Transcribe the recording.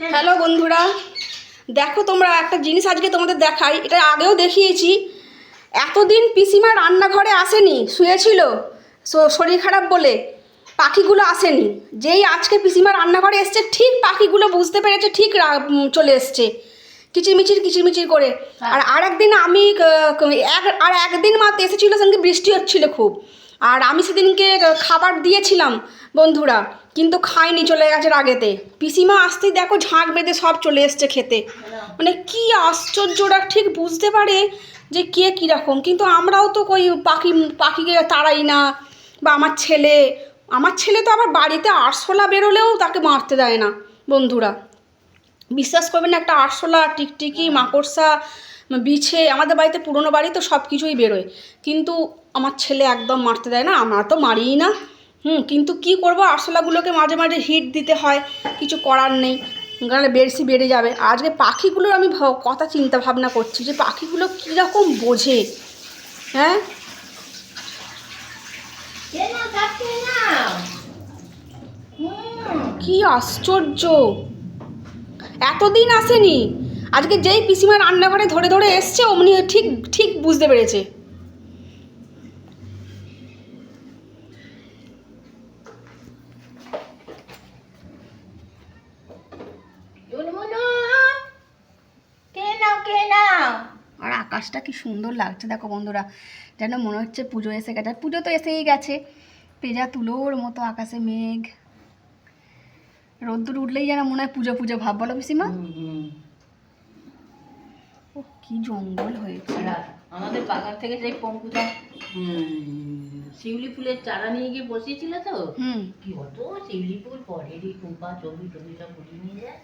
Hello বন্ধুরা, দেখো তোমরা একটা জিনিস আজকে তোমাদের দেখাই। এটা আগেও দেখিয়েছি। এতদিন পিসিমা রান্নাঘরে আসেনি, শুয়েছিল শরীর খারাপ বলে। পাখিগুলো আসেনি। যেই আজকে পিসিমা রান্নাঘরে এসছে, ঠিক পাখিগুলো বুঝতে পেরেছে, ঠিক চলে এসছে কিচিরমিচির কিচিরমিচির করে। আর আরেকদিন আমি একদিন মাত্র এসেছিলো, সেদিনকে বৃষ্টি হচ্ছিল খুব। আর আমি সেদিনকে খাবার দিয়েছিলাম বন্ধুরা, কিন্তু খাইনি, চলে গেছে রাগেতে। পিসিমা আসতেই দেখো ঝাঁক বেঁধে সব চলে এসছে খেতে। মানে কি আশ্চর্য, ওরা ঠিক বুঝতে পারে যে কে কীরকম। কিন্তু আমরাও তো কই পাখিকে তাড়াই না। বা আমার ছেলে তো আবার বাড়িতে আরশোলা বেরোলেও তাকে মারতে দেয় না বন্ধুরা। বিশ্বাস করবেন না, একটা আরশোলা, টিকটিকি, মাকড়সা, বিছে, আমাদের বাড়িতে পুরনো বাড়ি তো সব কিছুই বেরোয়, কিন্তু আমার ছেলে একদম মারতে দেয় না। আমরা তো মারিই না। কিন্তু কি করব, আরশোলাগুলোকে মাঝে মাঝে হিট দিতে হয়, কিছু করার নেই, নাহলে বেশি বেড়ে যাবে। আজকে পাখিগুলোর আমি কথা চিন্তা ভাবনা করছি যে পাখিগুলো কীরকম বোঝে। হ্যাঁ, কি আশ্চর্য, এতদিন আসেনি। আজকে যেই পিসিমা রান্নাঘরে ধরে ধরে এসছে, অমনি ঠিক ঠিক বুঝতে পেরেছে। আর আকাশটা কি সুন্দর লাগছে দেখো বন্ধুরা, যেন মনে হচ্ছে পুজো এসে গেছে। পুজো তো এসেই গেছে, পেঁজা তুলোর মতো আকাশে মেঘ, রোদ্দুর উঠলেই যেন মনে হয় পুজো পুজো ভাব। বলো পিসিমা? ও কি জঙ্গল হয়েছে। আমাদের বাগান থেকে সেই পঙ্কুটা শিউলি ফুলের চারা নিয়ে গিয়ে বসিয়েছিল তো, কি হতো শিউলি ফুল পরে রে কুম্পা চবি টবি সব ফুটিয়ে নিয়ে যায়।